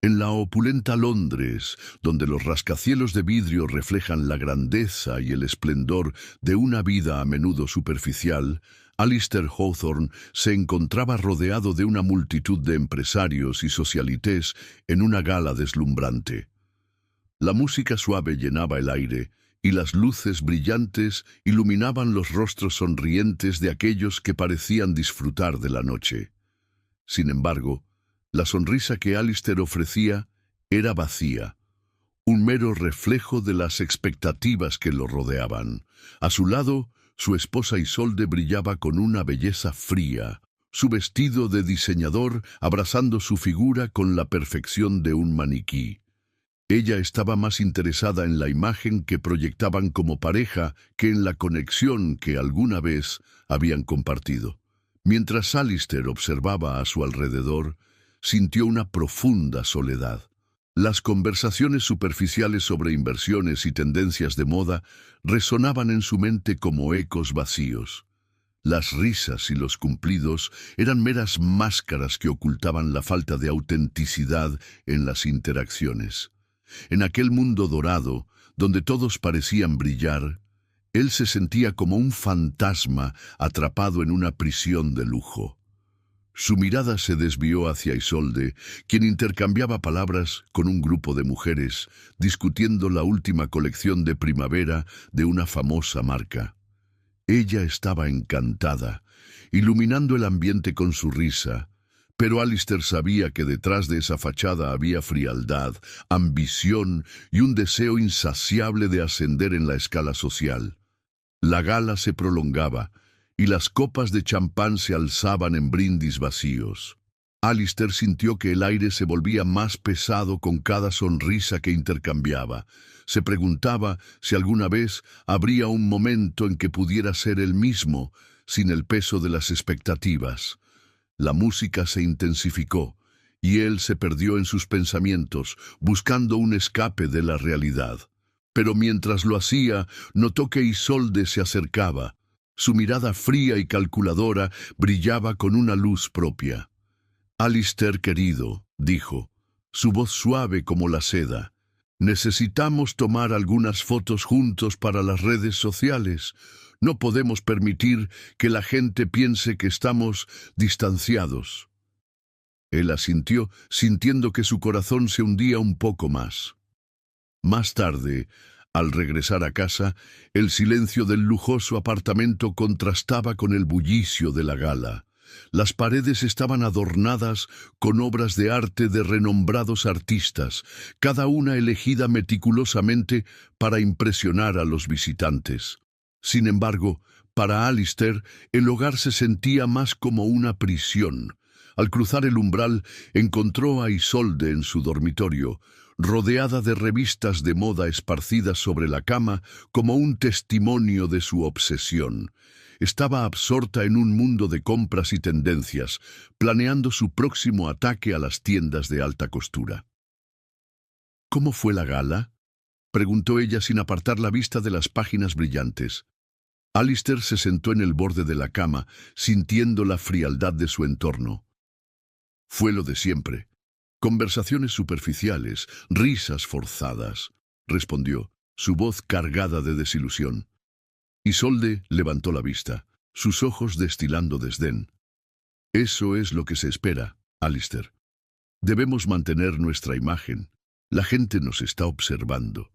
En la opulenta Londres, donde los rascacielos de vidrio reflejan la grandeza y el esplendor de una vida a menudo superficial, Alistair Hawthorne se encontraba rodeado de una multitud de empresarios y socialites en una gala deslumbrante. La música suave llenaba el aire, y las luces brillantes iluminaban los rostros sonrientes de aquellos que parecían disfrutar de la noche. Sin embargo, la sonrisa que Alistair ofrecía era vacía, un mero reflejo de las expectativas que lo rodeaban. A su lado, su esposa Isolde brillaba con una belleza fría, su vestido de diseñador abrazando su figura con la perfección de un maniquí. Ella estaba más interesada en la imagen que proyectaban como pareja que en la conexión que alguna vez habían compartido. Mientras Alistair observaba a su alrededor, sintió una profunda soledad. Las conversaciones superficiales sobre inversiones y tendencias de moda resonaban en su mente como ecos vacíos. Las risas y los cumplidos eran meras máscaras que ocultaban la falta de autenticidad en las interacciones. En aquel mundo dorado, donde todos parecían brillar, él se sentía como un fantasma atrapado en una prisión de lujo. Su mirada se desvió hacia Isolde, quien intercambiaba palabras con un grupo de mujeres, discutiendo la última colección de primavera de una famosa marca. Ella estaba encantada, iluminando el ambiente con su risa, pero Alistair sabía que detrás de esa fachada había frialdad, ambición y un deseo insaciable de ascender en la escala social. La gala se prolongaba, y las copas de champán se alzaban en brindis vacíos. Alistair sintió que el aire se volvía más pesado con cada sonrisa que intercambiaba. Se preguntaba si alguna vez habría un momento en que pudiera ser él mismo, sin el peso de las expectativas. La música se intensificó, y él se perdió en sus pensamientos, buscando un escape de la realidad. Pero mientras lo hacía, notó que Isolde se acercaba. Su mirada fría y calculadora brillaba con una luz propia. «Alistair, querido», dijo, su voz suave como la seda, «necesitamos tomar algunas fotos juntos para las redes sociales. No podemos permitir que la gente piense que estamos distanciados». Él asintió, sintiendo que su corazón se hundía un poco más. Más tarde, al regresar a casa, el silencio del lujoso apartamento contrastaba con el bullicio de la gala. Las paredes estaban adornadas con obras de arte de renombrados artistas, cada una elegida meticulosamente para impresionar a los visitantes. Sin embargo, para Alistair, el hogar se sentía más como una prisión. Al cruzar el umbral, encontró a Isolde en su dormitorio, rodeada de revistas de moda esparcidas sobre la cama como un testimonio de su obsesión. Estaba absorta en un mundo de compras y tendencias, planeando su próximo ataque a las tiendas de alta costura. «¿Cómo fue la gala?», preguntó ella sin apartar la vista de las páginas brillantes. Alistair se sentó en el borde de la cama, sintiendo la frialdad de su entorno. «Fue lo de siempre. Conversaciones superficiales, risas forzadas», respondió, su voz cargada de desilusión. Isolde levantó la vista, sus ojos destilando desdén. «Eso es lo que se espera, Alistair. Debemos mantener nuestra imagen. La gente nos está observando».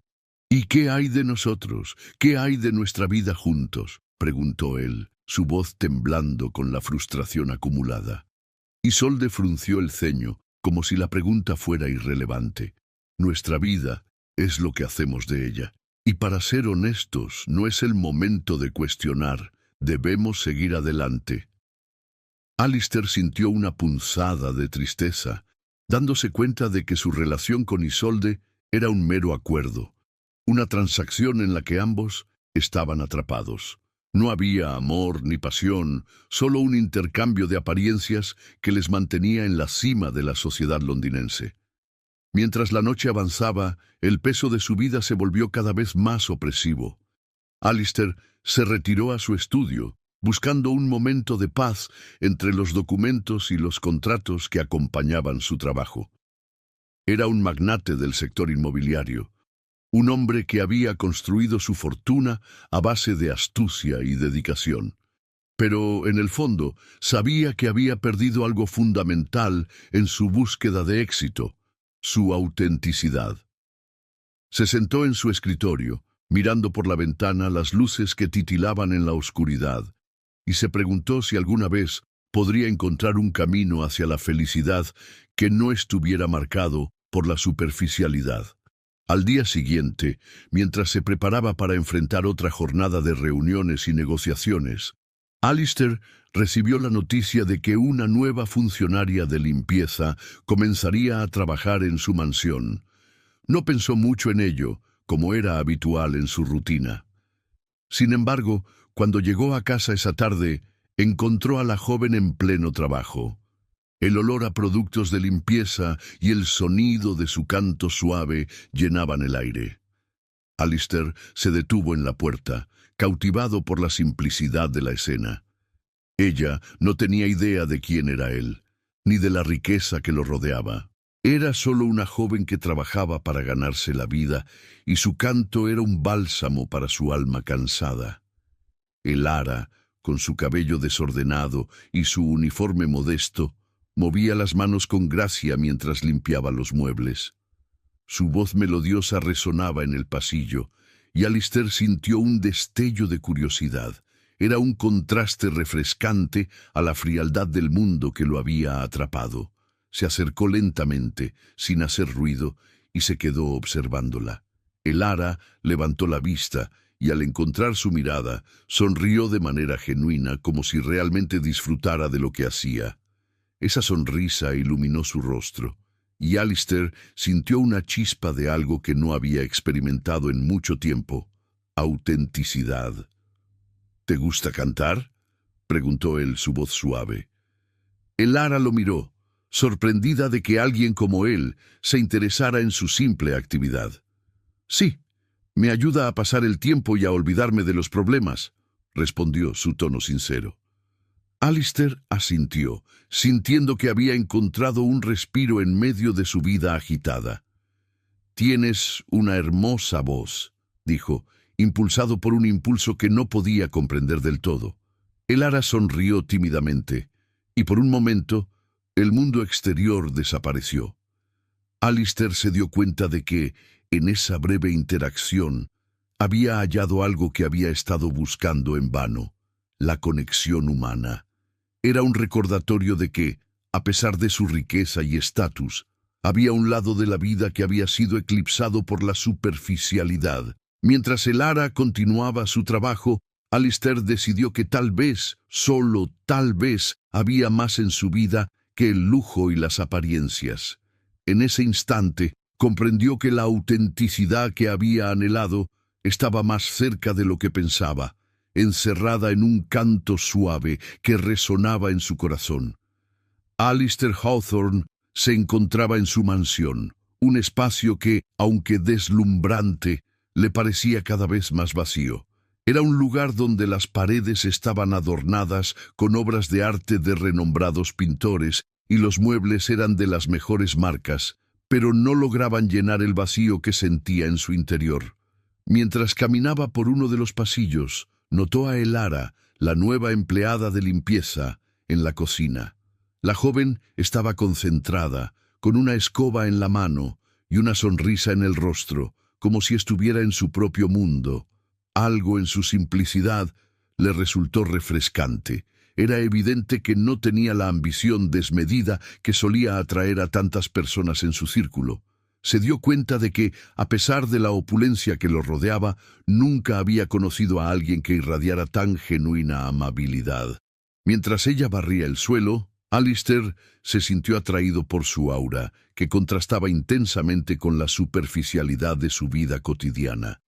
«¿Y qué hay de nosotros? ¿Qué hay de nuestra vida juntos?», preguntó él, su voz temblando con la frustración acumulada. Isolde frunció el ceño, como si la pregunta fuera irrelevante. «Nuestra vida es lo que hacemos de ella. Y para ser honestos, no es el momento de cuestionar. Debemos seguir adelante». Alistair sintió una punzada de tristeza, dándose cuenta de que su relación con Isolde era un mero acuerdo, una transacción en la que ambos estaban atrapados. No había amor ni pasión, solo un intercambio de apariencias que les mantenía en la cima de la sociedad londinense. Mientras la noche avanzaba, el peso de su vida se volvió cada vez más opresivo. Alistair se retiró a su estudio, buscando un momento de paz entre los documentos y los contratos que acompañaban su trabajo. Era un magnate del sector inmobiliario, un hombre que había construido su fortuna a base de astucia y dedicación. Pero, en el fondo, sabía que había perdido algo fundamental en su búsqueda de éxito: su autenticidad. Se sentó en su escritorio, mirando por la ventana las luces que titilaban en la oscuridad, y se preguntó si alguna vez podría encontrar un camino hacia la felicidad que no estuviera marcado por la superficialidad. Al día siguiente, mientras se preparaba para enfrentar otra jornada de reuniones y negociaciones, Alistair recibió la noticia de que una nueva funcionaria de limpieza comenzaría a trabajar en su mansión. No pensó mucho en ello, como era habitual en su rutina. Sin embargo, cuando llegó a casa esa tarde, encontró a la joven en pleno trabajo. El olor a productos de limpieza y el sonido de su canto suave llenaban el aire. Alistair se detuvo en la puerta, cautivado por la simplicidad de la escena. Ella no tenía idea de quién era él, ni de la riqueza que lo rodeaba. Era solo una joven que trabajaba para ganarse la vida, y su canto era un bálsamo para su alma cansada. Elara, con su cabello desordenado y su uniforme modesto, movía las manos con gracia mientras limpiaba los muebles. Su voz melodiosa resonaba en el pasillo, y Alistair sintió un destello de curiosidad. Era un contraste refrescante a la frialdad del mundo que lo había atrapado. Se acercó lentamente, sin hacer ruido, y se quedó observándola. Elara levantó la vista, y al encontrar su mirada, sonrió de manera genuina, como si realmente disfrutara de lo que hacía. Esa sonrisa iluminó su rostro, y Alistair sintió una chispa de algo que no había experimentado en mucho tiempo: autenticidad. «¿Te gusta cantar?», preguntó él, su voz suave. Elara lo miró, sorprendida de que alguien como él se interesara en su simple actividad. «Sí, me ayuda a pasar el tiempo y a olvidarme de los problemas», respondió, su tono sincero. Alistair asintió, sintiendo que había encontrado un respiro en medio de su vida agitada. «Tienes una hermosa voz», dijo, impulsado por un impulso que no podía comprender del todo. Elara sonrió tímidamente, y por un momento el mundo exterior desapareció. Alistair se dio cuenta de que, en esa breve interacción, había hallado algo que había estado buscando en vano: la conexión humana. Era un recordatorio de que, a pesar de su riqueza y estatus, había un lado de la vida que había sido eclipsado por la superficialidad. Mientras Elara continuaba su trabajo, Alistair decidió que tal vez, solo tal vez, había más en su vida que el lujo y las apariencias. En ese instante, comprendió que la autenticidad que había anhelado estaba más cerca de lo que pensaba, encerrada en un canto suave que resonaba en su corazón. Alistair Hawthorne se encontraba en su mansión, un espacio que, aunque deslumbrante, le parecía cada vez más vacío. Era un lugar donde las paredes estaban adornadas con obras de arte de renombrados pintores y los muebles eran de las mejores marcas, pero no lograban llenar el vacío que sentía en su interior. Mientras caminaba por uno de los pasillos, notó a Elara, la nueva empleada de limpieza, en la cocina. La joven estaba concentrada, con una escoba en la mano y una sonrisa en el rostro, como si estuviera en su propio mundo. Algo en su simplicidad le resultó refrescante. Era evidente que no tenía la ambición desmedida que solía atraer a tantas personas en su círculo. Se dio cuenta de que, a pesar de la opulencia que lo rodeaba, nunca había conocido a alguien que irradiara tan genuina amabilidad. Mientras ella barría el suelo, Alistair se sintió atraído por su aura, que contrastaba intensamente con la superficialidad de su vida cotidiana.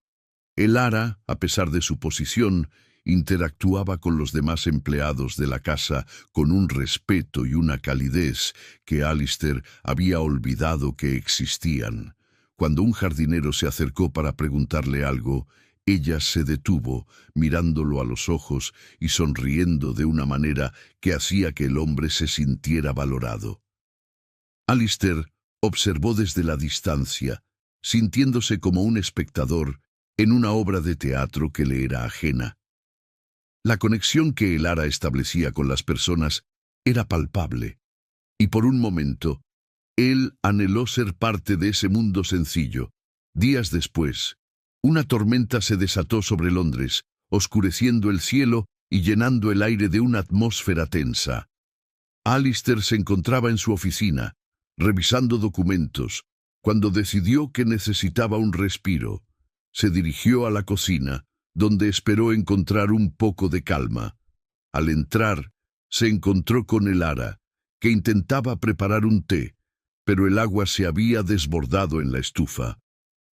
Elara, a pesar de su posición, interactuaba con los demás empleados de la casa con un respeto y una calidez que Alistair había olvidado que existían. Cuando un jardinero se acercó para preguntarle algo, ella se detuvo, mirándolo a los ojos y sonriendo de una manera que hacía que el hombre se sintiera valorado. Alistair observó desde la distancia, sintiéndose como un espectador en una obra de teatro que le era ajena. La conexión que Elara establecía con las personas era palpable, y por un momento, él anheló ser parte de ese mundo sencillo. Días después, una tormenta se desató sobre Londres, oscureciendo el cielo y llenando el aire de una atmósfera tensa. Alistair se encontraba en su oficina, revisando documentos, cuando decidió que necesitaba un respiro. Se dirigió a la cocina, donde esperó encontrar un poco de calma. Al entrar, se encontró con Elara, que intentaba preparar un té, pero el agua se había desbordado en la estufa.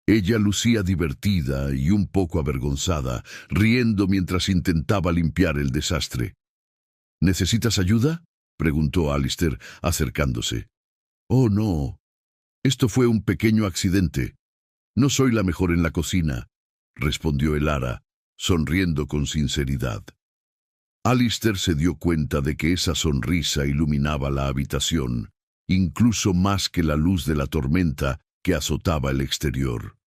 Ella lucía divertida y un poco avergonzada, riendo mientras intentaba limpiar el desastre. ¿Necesitas ayuda?, preguntó Alistair, acercándose. Oh, no. Esto fue un pequeño accidente. No soy la mejor en la cocina, respondió Elara, sonriendo con sinceridad. Alistair se dio cuenta de que esa sonrisa iluminaba la habitación, incluso más que la luz de la tormenta que azotaba el exterior.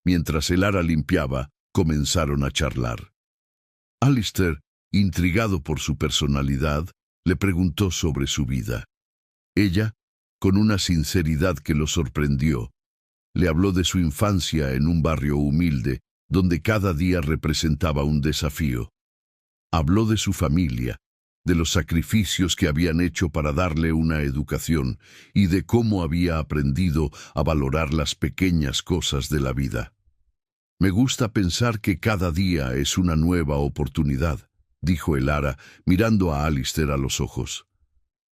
Mientras Elara limpiaba, comenzaron a charlar. Alistair, intrigado por su personalidad, le preguntó sobre su vida. Ella, con una sinceridad que lo sorprendió, le habló de su infancia en un barrio humilde, donde cada día representaba un desafío. Habló de su familia, de los sacrificios que habían hecho para darle una educación y de cómo había aprendido a valorar las pequeñas cosas de la vida. Me gusta pensar que cada día es una nueva oportunidad, dijo Elara, mirando a Alistair a los ojos.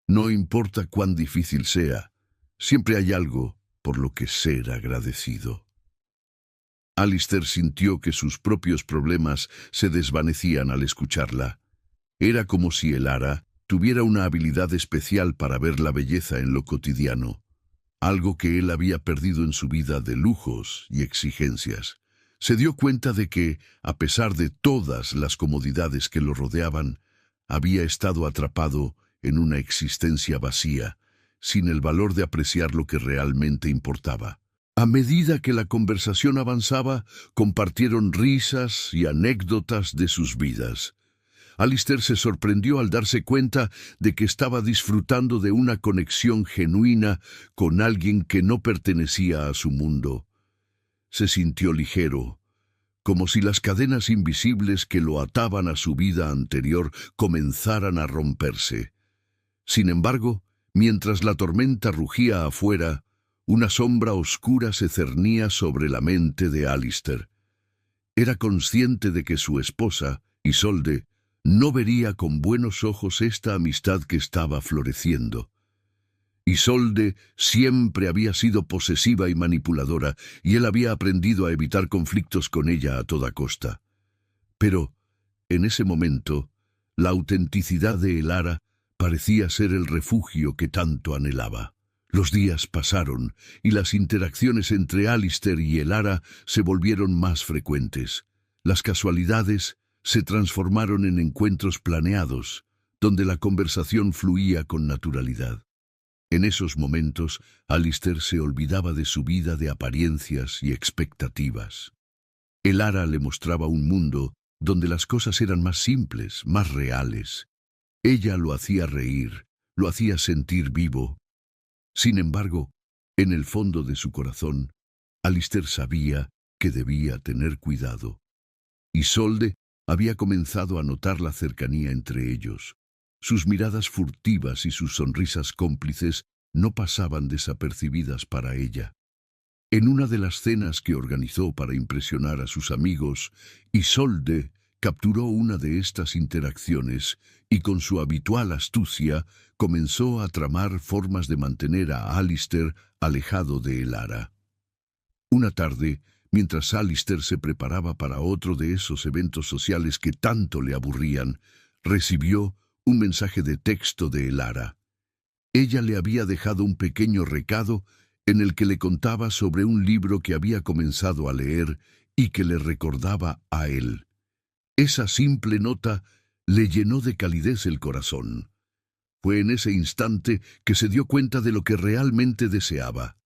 No importa cuán difícil sea, siempre hay algo por lo que ser agradecido. Alistair sintió que sus propios problemas se desvanecían al escucharla. Era como si Elara tuviera una habilidad especial para ver la belleza en lo cotidiano, algo que él había perdido en su vida de lujos y exigencias. Se dio cuenta de que, a pesar de todas las comodidades que lo rodeaban, había estado atrapado en una existencia vacía, sin el valor de apreciar lo que realmente importaba. A medida que la conversación avanzaba, compartieron risas y anécdotas de sus vidas. Alistair se sorprendió al darse cuenta de que estaba disfrutando de una conexión genuina con alguien que no pertenecía a su mundo. Se sintió ligero, como si las cadenas invisibles que lo ataban a su vida anterior comenzaran a romperse. Sin embargo, mientras la tormenta rugía afuera, una sombra oscura se cernía sobre la mente de Alistair. Era consciente de que su esposa, Isolde, no vería con buenos ojos esta amistad que estaba floreciendo. Isolde siempre había sido posesiva y manipuladora, y él había aprendido a evitar conflictos con ella a toda costa. Pero, en ese momento, la autenticidad de Elara parecía ser el refugio que tanto anhelaba. Los días pasaron, y las interacciones entre Alistair y Elara se volvieron más frecuentes. Las casualidades se transformaron en encuentros planeados, donde la conversación fluía con naturalidad. En esos momentos, Alistair se olvidaba de su vida de apariencias y expectativas. Elara le mostraba un mundo donde las cosas eran más simples, más reales. Ella lo hacía reír, lo hacía sentir vivo. Sin embargo, en el fondo de su corazón, Alistair sabía que debía tener cuidado. Isolde había comenzado a notar la cercanía entre ellos. Sus miradas furtivas y sus sonrisas cómplices no pasaban desapercibidas para ella. En una de las cenas que organizó para impresionar a sus amigos, Isolde capturó una de estas interacciones y con su habitual astucia comenzó a tramar formas de mantener a Alistair alejado de Elara. Una tarde, mientras Alistair se preparaba para otro de esos eventos sociales que tanto le aburrían, recibió un mensaje de texto de Elara. Ella le había dejado un pequeño recado en el que le contaba sobre un libro que había comenzado a leer y que le recordaba a él. Esa simple nota le llenó de calidez el corazón. Fue en ese instante que se dio cuenta de lo que realmente deseaba.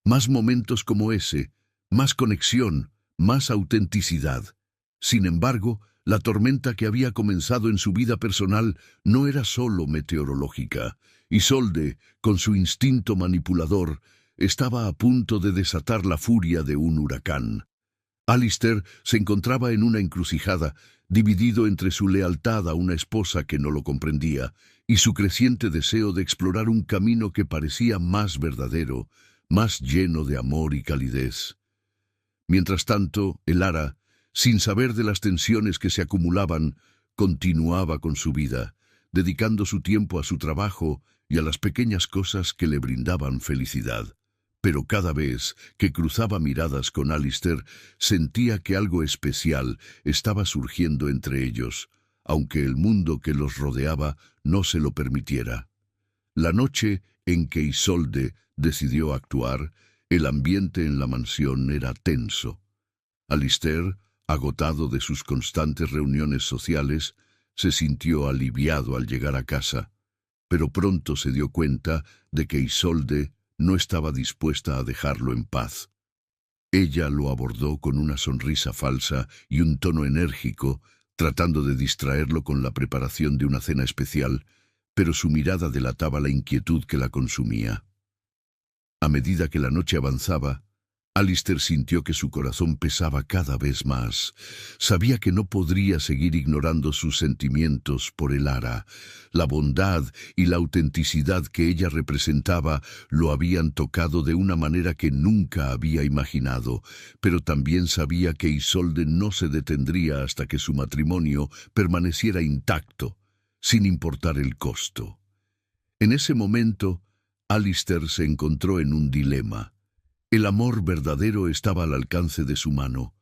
Más momentos como ese, más conexión, más autenticidad. Sin embargo, la tormenta que había comenzado en su vida personal no era solo meteorológica. Isolde, con su instinto manipulador, estaba a punto de desatar la furia de un huracán. Alistair se encontraba en una encrucijada, dividido entre su lealtad a una esposa que no lo comprendía y su creciente deseo de explorar un camino que parecía más verdadero, más lleno de amor y calidez. Mientras tanto, Elara, sin saber de las tensiones que se acumulaban, continuaba con su vida, dedicando su tiempo a su trabajo y a las pequeñas cosas que le brindaban felicidad. Pero cada vez que cruzaba miradas con Alistair, sentía que algo especial estaba surgiendo entre ellos, aunque el mundo que los rodeaba no se lo permitiera. La noche en que Isolde decidió actuar, el ambiente en la mansión era tenso. Alistair, agotado de sus constantes reuniones sociales, se sintió aliviado al llegar a casa, pero pronto se dio cuenta de que Isolde no estaba dispuesta a dejarlo en paz. Ella lo abordó con una sonrisa falsa y un tono enérgico, tratando de distraerlo con la preparación de una cena especial, pero su mirada delataba la inquietud que la consumía. A medida que la noche avanzaba, Alistair sintió que su corazón pesaba cada vez más. Sabía que no podría seguir ignorando sus sentimientos por Elara. La bondad y la autenticidad que ella representaba lo habían tocado de una manera que nunca había imaginado, pero también sabía que Isolde no se detendría hasta que su matrimonio permaneciera intacto, sin importar el costo. En ese momento, Alistair se encontró en un dilema. El amor verdadero estaba al alcance de su mano,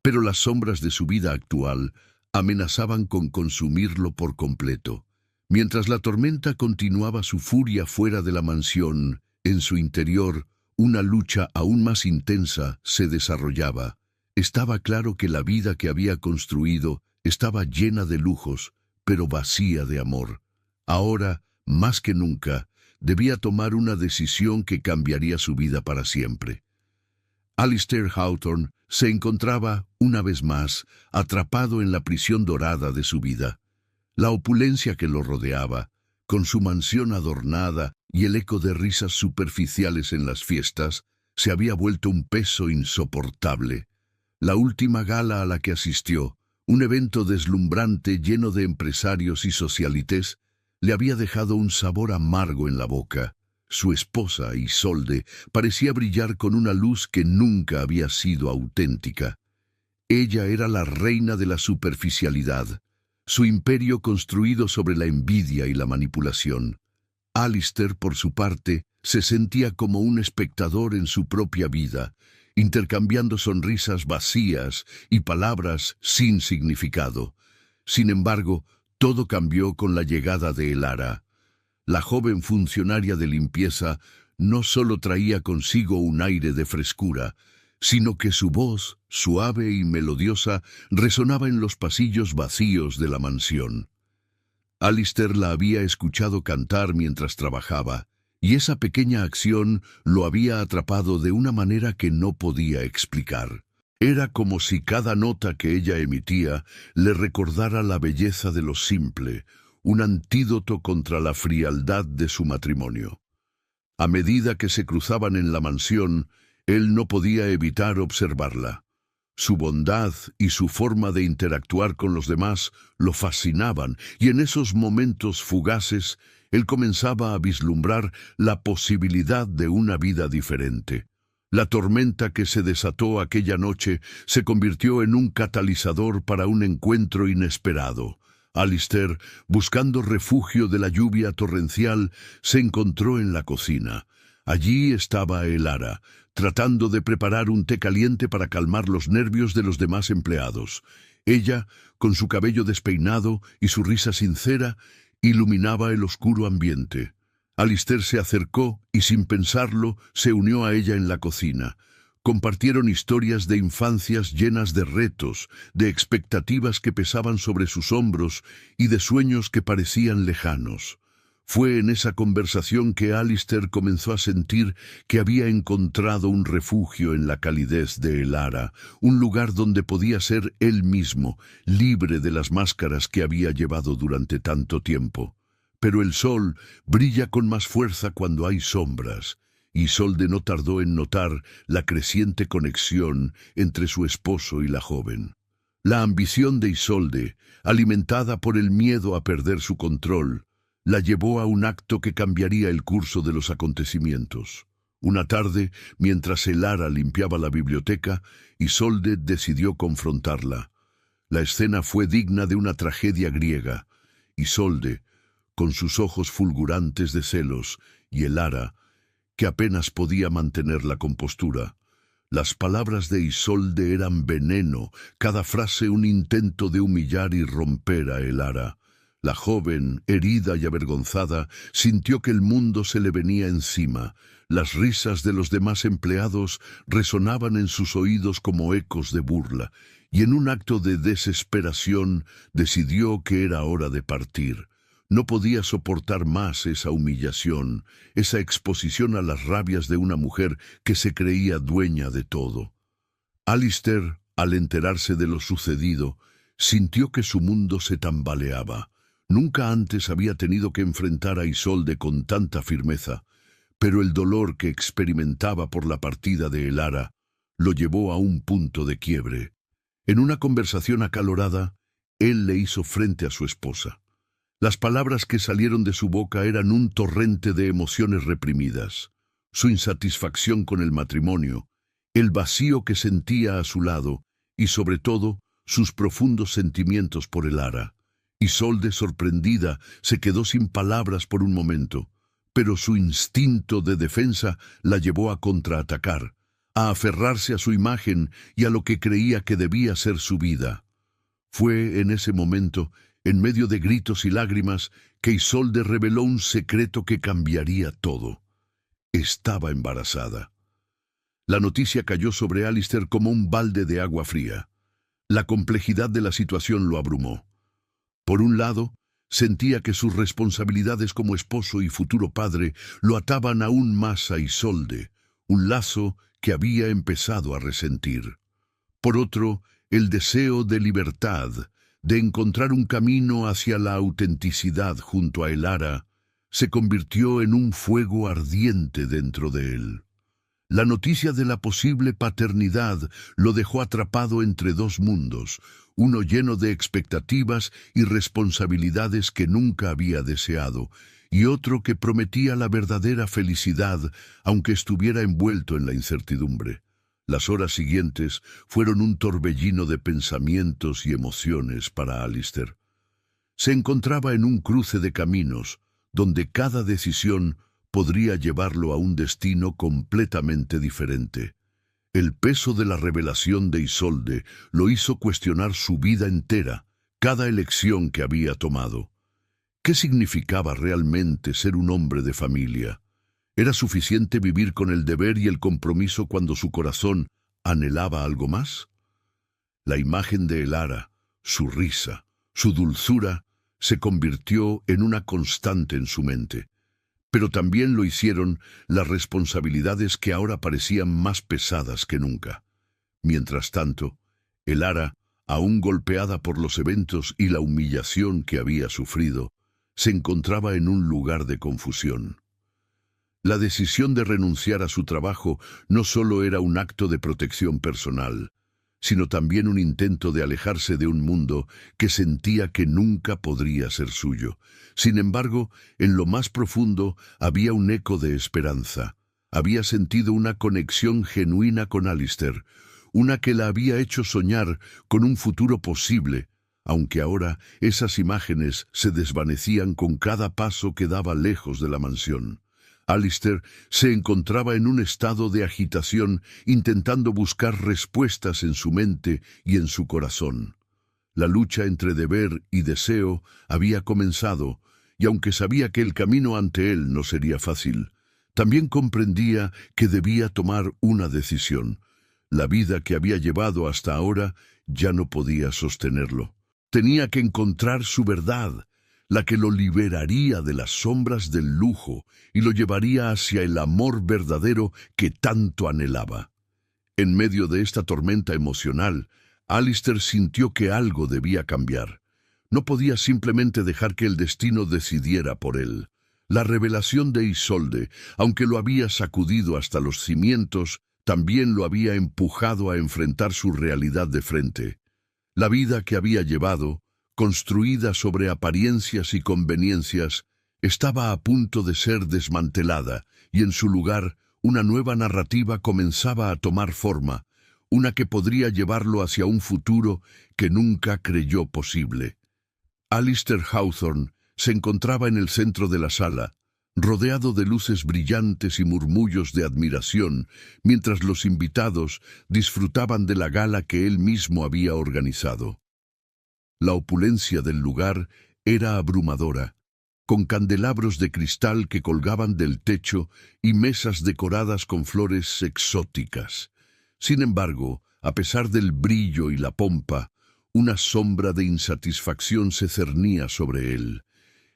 pero las sombras de su vida actual amenazaban con consumirlo por completo. Mientras la tormenta continuaba su furia fuera de la mansión, en su interior, una lucha aún más intensa se desarrollaba. Estaba claro que la vida que había construido estaba llena de lujos, pero vacía de amor. Ahora, más que nunca, debía tomar una decisión que cambiaría su vida para siempre. Alistair Hawthorne se encontraba, una vez más, atrapado en la prisión dorada de su vida. La opulencia que lo rodeaba, con su mansión adornada y el eco de risas superficiales en las fiestas, se había vuelto un peso insoportable. La última gala a la que asistió, un evento deslumbrante lleno de empresarios y socialites, le había dejado un sabor amargo en la boca. Su esposa, Isolde, parecía brillar con una luz que nunca había sido auténtica. Ella era la reina de la superficialidad, su imperio construido sobre la envidia y la manipulación. Alistair, por su parte, se sentía como un espectador en su propia vida, intercambiando sonrisas vacías y palabras sin significado. Sin embargo, todo cambió con la llegada de Elara. La joven funcionaria de limpieza no solo traía consigo un aire de frescura, sino que su voz, suave y melodiosa, resonaba en los pasillos vacíos de la mansión. Alistair la había escuchado cantar mientras trabajaba, y esa pequeña acción lo había atrapado de una manera que no podía explicar. Era como si cada nota que ella emitía le recordara la belleza de lo simple, un antídoto contra la frialdad de su matrimonio. A medida que se cruzaban en la mansión, él no podía evitar observarla. Su bondad y su forma de interactuar con los demás lo fascinaban, y en esos momentos fugaces, él comenzaba a vislumbrar la posibilidad de una vida diferente. La tormenta que se desató aquella noche se convirtió en un catalizador para un encuentro inesperado. Alistair, buscando refugio de la lluvia torrencial, se encontró en la cocina. Allí estaba Elara, tratando de preparar un té caliente para calmar los nervios de los demás empleados. Ella, con su cabello despeinado y su risa sincera, iluminaba el oscuro ambiente. Alistair se acercó y, sin pensarlo, se unió a ella en la cocina. Compartieron historias de infancias llenas de retos, de expectativas que pesaban sobre sus hombros y de sueños que parecían lejanos. Fue en esa conversación que Alistair comenzó a sentir que había encontrado un refugio en la calidez de Elara, un lugar donde podía ser él mismo, libre de las máscaras que había llevado durante tanto tiempo. Pero el sol brilla con más fuerza cuando hay sombras, y Isolde no tardó en notar la creciente conexión entre su esposo y la joven. La ambición de Isolde, alimentada por el miedo a perder su control, la llevó a un acto que cambiaría el curso de los acontecimientos. Una tarde, mientras Elara limpiaba la biblioteca, Isolde decidió confrontarla. La escena fue digna de una tragedia griega. Isolde, con sus ojos fulgurantes de celos, y Elara, que apenas podía mantener la compostura. Las palabras de Isolde eran veneno, cada frase un intento de humillar y romper a Elara. La joven, herida y avergonzada, sintió que el mundo se le venía encima. Las risas de los demás empleados resonaban en sus oídos como ecos de burla, y en un acto de desesperación decidió que era hora de partir. No podía soportar más esa humillación, esa exposición a las rabias de una mujer que se creía dueña de todo. Alistair, al enterarse de lo sucedido, sintió que su mundo se tambaleaba. Nunca antes había tenido que enfrentar a Isolde con tanta firmeza, pero el dolor que experimentaba por la partida de Elara lo llevó a un punto de quiebre. En una conversación acalorada, él le hizo frente a su esposa. Las palabras que salieron de su boca eran un torrente de emociones reprimidas. Su insatisfacción con el matrimonio, el vacío que sentía a su lado y, sobre todo, sus profundos sentimientos por Elara. Isolde, sorprendida, se quedó sin palabras por un momento, pero su instinto de defensa la llevó a contraatacar, a aferrarse a su imagen y a lo que creía que debía ser su vida. Fue en ese momento, en medio de gritos y lágrimas, que Isolde reveló un secreto que cambiaría todo. Estaba embarazada. La noticia cayó sobre Alistair como un balde de agua fría. La complejidad de la situación lo abrumó. Por un lado, sentía que sus responsabilidades como esposo y futuro padre lo ataban aún más a Isolde, un lazo que había empezado a resentir. Por otro, el deseo de libertad, de encontrar un camino hacia la autenticidad junto a Elara, se convirtió en un fuego ardiente dentro de él. La noticia de la posible paternidad lo dejó atrapado entre dos mundos, uno lleno de expectativas y responsabilidades que nunca había deseado, y otro que prometía la verdadera felicidad, aunque estuviera envuelto en la incertidumbre. Las horas siguientes fueron un torbellino de pensamientos y emociones para Alistair. Se encontraba en un cruce de caminos, donde cada decisión podría llevarlo a un destino completamente diferente. El peso de la revelación de Isolde lo hizo cuestionar su vida entera, cada elección que había tomado. ¿Qué significaba realmente ser un hombre de familia? ¿Era suficiente vivir con el deber y el compromiso cuando su corazón anhelaba algo más? La imagen de Elara, su risa, su dulzura, se convirtió en una constante en su mente. Pero también lo hicieron las responsabilidades que ahora parecían más pesadas que nunca. Mientras tanto, Elara, aún golpeada por los eventos y la humillación que había sufrido, se encontraba en un lugar de confusión. La decisión de renunciar a su trabajo no solo era un acto de protección personal, sino también un intento de alejarse de un mundo que sentía que nunca podría ser suyo. Sin embargo, en lo más profundo había un eco de esperanza. Había sentido una conexión genuina con Alistair, una que la había hecho soñar con un futuro posible, aunque ahora esas imágenes se desvanecían con cada paso que daba lejos de la mansión. Alistair se encontraba en un estado de agitación, intentando buscar respuestas en su mente y en su corazón. La lucha entre deber y deseo había comenzado, y aunque sabía que el camino ante él no sería fácil, también comprendía que debía tomar una decisión. La vida que había llevado hasta ahora ya no podía sostenerlo. Tenía que encontrar su verdad, la que lo liberaría de las sombras del lujo y lo llevaría hacia el amor verdadero que tanto anhelaba. En medio de esta tormenta emocional, Alistair sintió que algo debía cambiar. No podía simplemente dejar que el destino decidiera por él. La revelación de Isolde, aunque lo había sacudido hasta los cimientos, también lo había empujado a enfrentar su realidad de frente. La vida que había llevado, construida sobre apariencias y conveniencias, estaba a punto de ser desmantelada, y en su lugar una nueva narrativa comenzaba a tomar forma, una que podría llevarlo hacia un futuro que nunca creyó posible. Alistair Hawthorne se encontraba en el centro de la sala, rodeado de luces brillantes y murmullos de admiración, mientras los invitados disfrutaban de la gala que él mismo había organizado. La opulencia del lugar era abrumadora, con candelabros de cristal que colgaban del techo y mesas decoradas con flores exóticas. Sin embargo, a pesar del brillo y la pompa, una sombra de insatisfacción se cernía sobre él.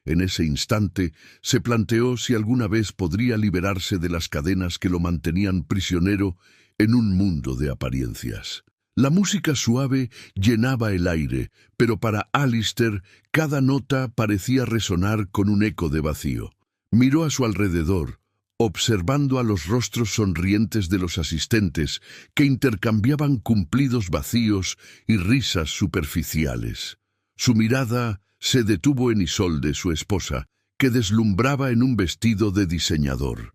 En ese instante se planteó si alguna vez podría liberarse de las cadenas que lo mantenían prisionero en un mundo de apariencias. La música suave llenaba el aire, pero para Alistair cada nota parecía resonar con un eco de vacío. Miró a su alrededor, observando a los rostros sonrientes de los asistentes que intercambiaban cumplidos vacíos y risas superficiales. Su mirada se detuvo en Isolde, su esposa, que deslumbraba en un vestido de diseñador.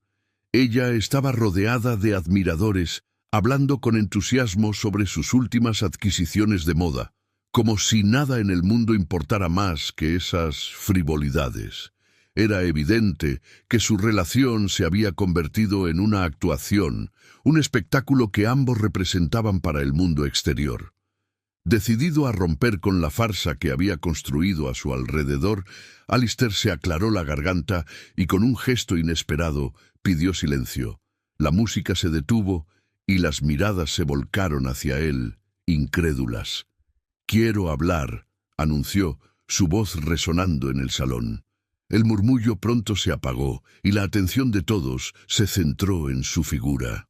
Ella estaba rodeada de admiradores, hablando con entusiasmo sobre sus últimas adquisiciones de moda, como si nada en el mundo importara más que esas frivolidades. Era evidente que su relación se había convertido en una actuación, un espectáculo que ambos representaban para el mundo exterior. Decidido a romper con la farsa que había construido a su alrededor, Alistair se aclaró la garganta y con un gesto inesperado pidió silencio. La música se detuvo y las miradas se volcaron hacia él, incrédulas. «Quiero hablar», anunció, su voz resonando en el salón. El murmullo pronto se apagó y la atención de todos se centró en su figura.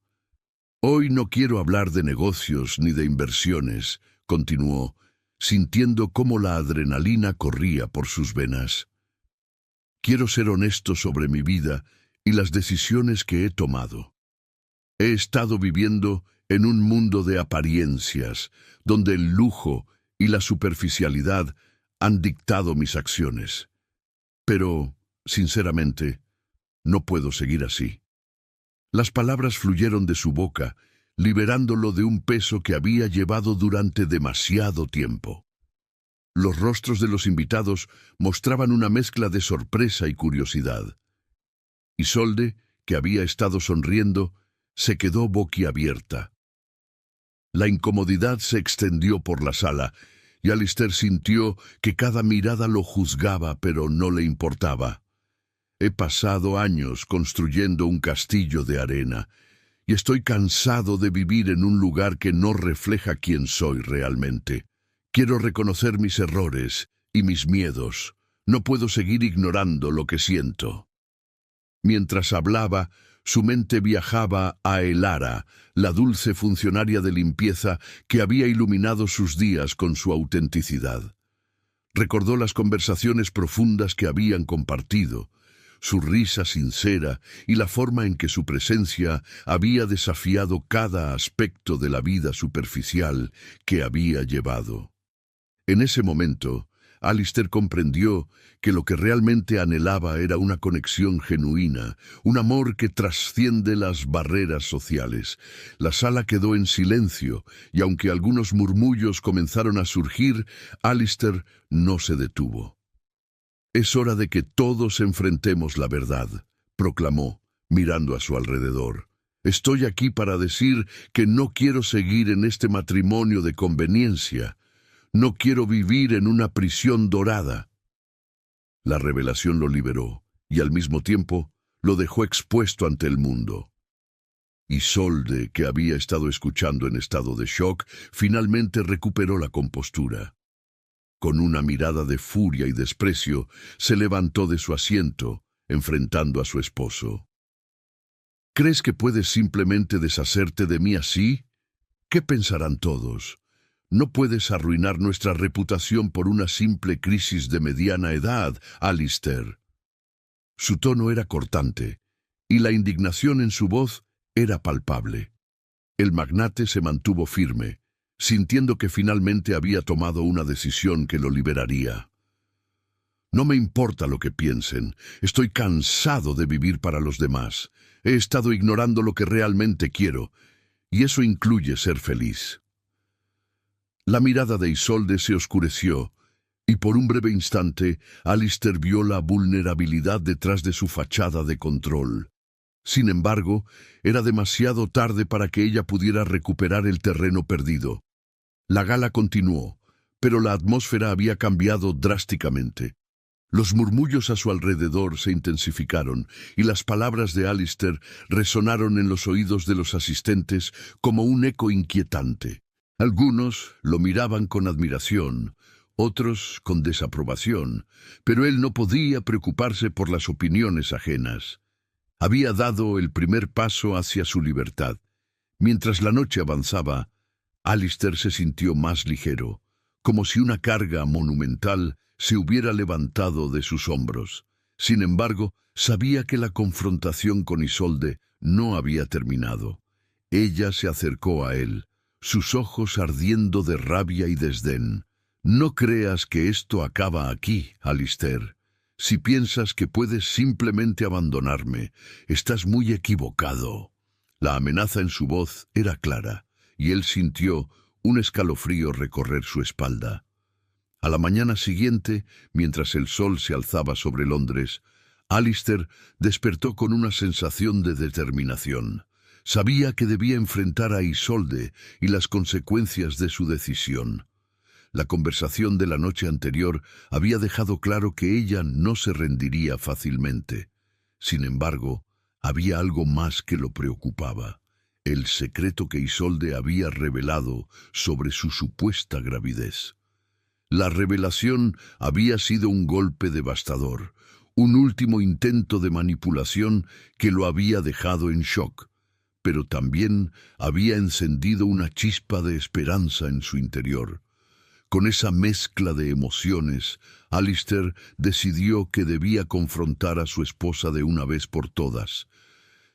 «Hoy no quiero hablar de negocios ni de inversiones», continuó, sintiendo cómo la adrenalina corría por sus venas. «Quiero ser honesto sobre mi vida y las decisiones que he tomado. He estado viviendo en un mundo de apariencias, donde el lujo y la superficialidad han dictado mis acciones. Pero, sinceramente, no puedo seguir así». Las palabras fluyeron de su boca, liberándolo de un peso que había llevado durante demasiado tiempo. Los rostros de los invitados mostraban una mezcla de sorpresa y curiosidad. Isolde, que había estado sonriendo, se quedó boquiabierta. La incomodidad se extendió por la sala, y Alistair sintió que cada mirada lo juzgaba, pero no le importaba. «He pasado años construyendo un castillo de arena, y estoy cansado de vivir en un lugar que no refleja quién soy realmente. Quiero reconocer mis errores y mis miedos. No puedo seguir ignorando lo que siento». Mientras hablaba, su mente viajaba a Elara, la dulce funcionaria de limpieza que había iluminado sus días con su autenticidad. Recordó las conversaciones profundas que habían compartido, su risa sincera y la forma en que su presencia había desafiado cada aspecto de la vida superficial que había llevado. En ese momento, Alistair comprendió que lo que realmente anhelaba era una conexión genuina, un amor que trasciende las barreras sociales. La sala quedó en silencio, y aunque algunos murmullos comenzaron a surgir, Alistair no se detuvo. «Es hora de que todos enfrentemos la verdad», proclamó, mirando a su alrededor. «Estoy aquí para decir que no quiero seguir en este matrimonio de conveniencia. No quiero vivir en una prisión dorada». La revelación lo liberó, y al mismo tiempo lo dejó expuesto ante el mundo. Isolde, que había estado escuchando en estado de shock, finalmente recuperó la compostura. Con una mirada de furia y desprecio, se levantó de su asiento, enfrentando a su esposo. ¿Crees que puedes simplemente deshacerte de mí así? ¿Qué pensarán todos? No puedes arruinar nuestra reputación por una simple crisis de mediana edad, Alistair. Su tono era cortante, y la indignación en su voz era palpable. El magnate se mantuvo firme, sintiendo que finalmente había tomado una decisión que lo liberaría. No me importa lo que piensen, estoy cansado de vivir para los demás. He estado ignorando lo que realmente quiero, y eso incluye ser feliz. La mirada de Isolde se oscureció, y por un breve instante Alistair vio la vulnerabilidad detrás de su fachada de control. Sin embargo, era demasiado tarde para que ella pudiera recuperar el terreno perdido. La gala continuó, pero la atmósfera había cambiado drásticamente. Los murmullos a su alrededor se intensificaron y las palabras de Alistair resonaron en los oídos de los asistentes como un eco inquietante. Algunos lo miraban con admiración, otros con desaprobación, pero él no podía preocuparse por las opiniones ajenas. Había dado el primer paso hacia su libertad. Mientras la noche avanzaba, Alistair se sintió más ligero, como si una carga monumental se hubiera levantado de sus hombros. Sin embargo, sabía que la confrontación con Isolde no había terminado. Ella se acercó a él, sus ojos ardiendo de rabia y desdén. No creas que esto acaba aquí, Alistair. Si piensas que puedes simplemente abandonarme, estás muy equivocado. La amenaza en su voz era clara, y él sintió un escalofrío recorrer su espalda. A la mañana siguiente, mientras el sol se alzaba sobre Londres, Alistair despertó con una sensación de determinación. Sabía que debía enfrentar a Isolde y las consecuencias de su decisión. La conversación de la noche anterior había dejado claro que ella no se rendiría fácilmente. Sin embargo, había algo más que lo preocupaba: el secreto que Isolde había revelado sobre su supuesta gravidez. La revelación había sido un golpe devastador, un último intento de manipulación que lo había dejado en shock, pero también había encendido una chispa de esperanza en su interior. Con esa mezcla de emociones, Alistair decidió que debía confrontar a su esposa de una vez por todas.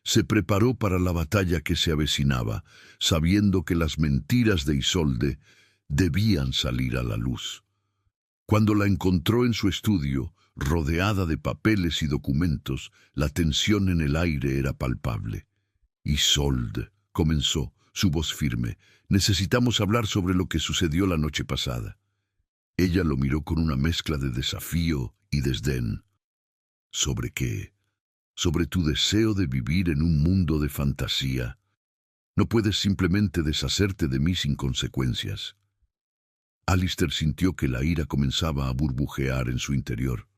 Se preparó para la batalla que se avecinaba, sabiendo que las mentiras de Isolde debían salir a la luz. Cuando la encontró en su estudio, rodeada de papeles y documentos, la tensión en el aire era palpable. «Isolde», comenzó, su voz firme, «necesitamos hablar sobre lo que sucedió la noche pasada». Ella lo miró con una mezcla de desafío y desdén. «¿Sobre qué? Sobre tu deseo de vivir en un mundo de fantasía. No puedes simplemente deshacerte de mí sin consecuencias». Alistair sintió que la ira comenzaba a burbujear en su interior.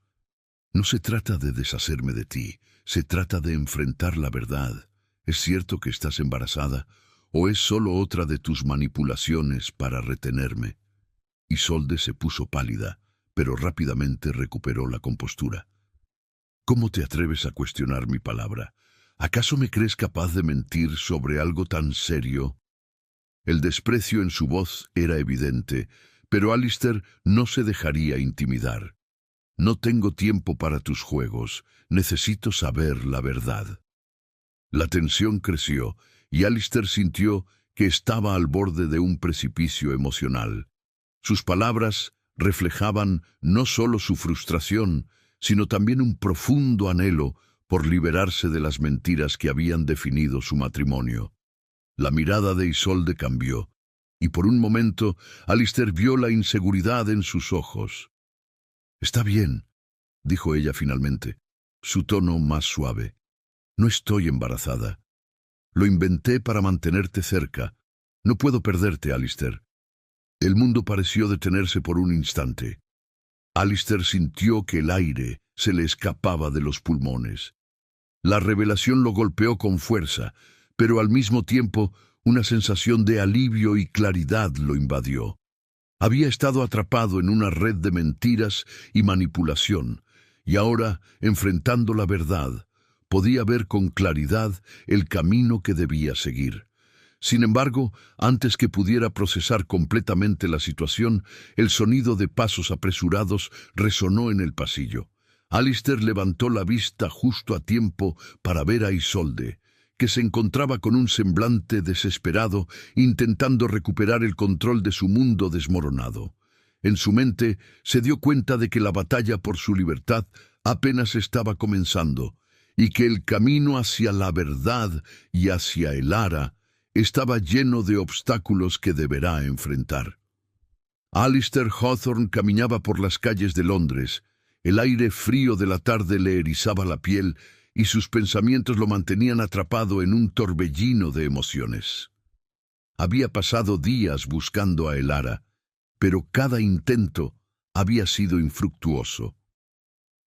«No se trata de deshacerme de ti, se trata de enfrentar la verdad. ¿Es cierto que estás embarazada o es solo otra de tus manipulaciones para retenerme?» Isolde se puso pálida, pero rápidamente recuperó la compostura. «¿Cómo te atreves a cuestionar mi palabra? ¿Acaso me crees capaz de mentir sobre algo tan serio?» El desprecio en su voz era evidente, pero Alistair no se dejaría intimidar. «No tengo tiempo para tus juegos, necesito saber la verdad». La tensión creció y Alistair sintió que estaba al borde de un precipicio emocional. Sus palabras reflejaban no solo su frustración, sino también un profundo anhelo por liberarse de las mentiras que habían definido su matrimonio. La mirada de Isolde cambió, y por un momento Alistair vio la inseguridad en sus ojos. «Está bien», dijo ella finalmente, su tono más suave. «No estoy embarazada. Lo inventé para mantenerte cerca. No puedo perderte, Alistair». El mundo pareció detenerse por un instante. Alistair sintió que el aire se le escapaba de los pulmones. La revelación lo golpeó con fuerza, pero al mismo tiempo una sensación de alivio y claridad lo invadió. Había estado atrapado en una red de mentiras y manipulación, y ahora, enfrentando la verdad, podía ver con claridad el camino que debía seguir. Sin embargo, antes que pudiera procesar completamente la situación, el sonido de pasos apresurados resonó en el pasillo. Alistair levantó la vista justo a tiempo para ver a Isolde, que se encontraba con un semblante desesperado, intentando recuperar el control de su mundo desmoronado. En su mente se dio cuenta de que la batalla por su libertad apenas estaba comenzando, y que el camino hacia la verdad y hacia Elara estaba lleno de obstáculos que deberá enfrentar. Alistair Hawthorne caminaba por las calles de Londres. El aire frío de la tarde le erizaba la piel y sus pensamientos lo mantenían atrapado en un torbellino de emociones. Había pasado días buscando a Elara, pero cada intento había sido infructuoso.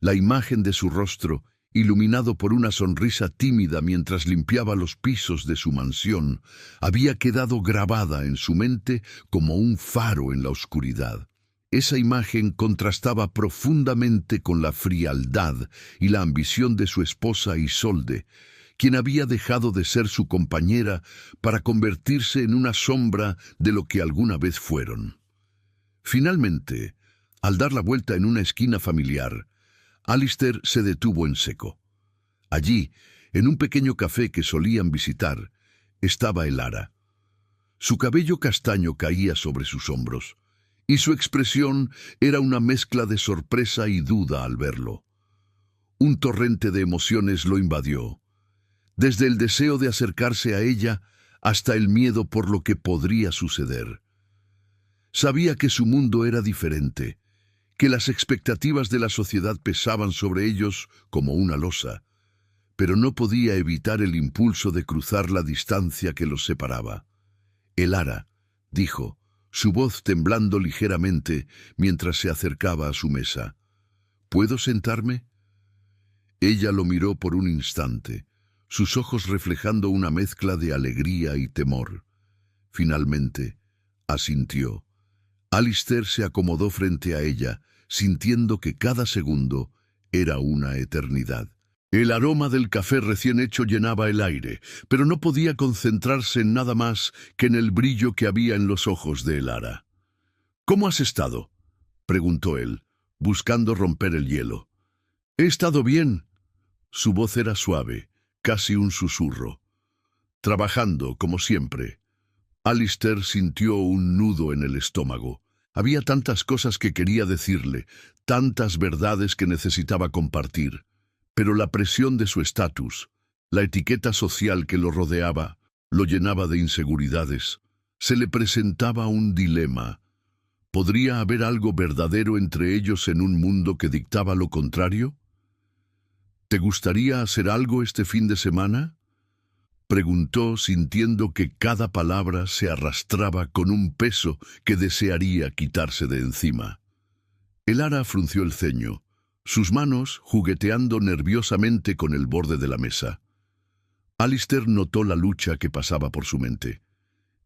La imagen de su rostro, iluminado por una sonrisa tímida mientras limpiaba los pisos de su mansión, había quedado grabada en su mente como un faro en la oscuridad. Esa imagen contrastaba profundamente con la frialdad y la ambición de su esposa Isolde, quien había dejado de ser su compañera para convertirse en una sombra de lo que alguna vez fueron. Finalmente, al dar la vuelta en una esquina familiar, Alistair se detuvo en seco. Allí, en un pequeño café que solían visitar, estaba Elara. Su cabello castaño caía sobre sus hombros, y su expresión era una mezcla de sorpresa y duda al verlo. Un torrente de emociones lo invadió, desde el deseo de acercarse a ella hasta el miedo por lo que podría suceder. Sabía que su mundo era diferente, que las expectativas de la sociedad pesaban sobre ellos como una losa, pero no podía evitar el impulso de cruzar la distancia que los separaba. «Elara», dijo, su voz temblando ligeramente mientras se acercaba a su mesa. «¿Puedo sentarme?» Ella lo miró por un instante, sus ojos reflejando una mezcla de alegría y temor. Finalmente, asintió. Alistair se acomodó frente a ella, sintiendo que cada segundo era una eternidad. El aroma del café recién hecho llenaba el aire, pero no podía concentrarse en nada más que en el brillo que había en los ojos de Elara. «¿Cómo has estado?», preguntó él, buscando romper el hielo. «He estado bien». Su voz era suave, casi un susurro. «Trabajando, como siempre». Alistair sintió un nudo en el estómago. Había tantas cosas que quería decirle, tantas verdades que necesitaba compartir. Pero la presión de su estatus, la etiqueta social que lo rodeaba, lo llenaba de inseguridades. Se le presentaba un dilema. ¿Podría haber algo verdadero entre ellos en un mundo que dictaba lo contrario? «¿Te gustaría hacer algo este fin de semana?», preguntó, sintiendo que cada palabra se arrastraba con un peso que desearía quitarse de encima. Elara frunció el ceño, sus manos jugueteando nerviosamente con el borde de la mesa. Alistair notó la lucha que pasaba por su mente.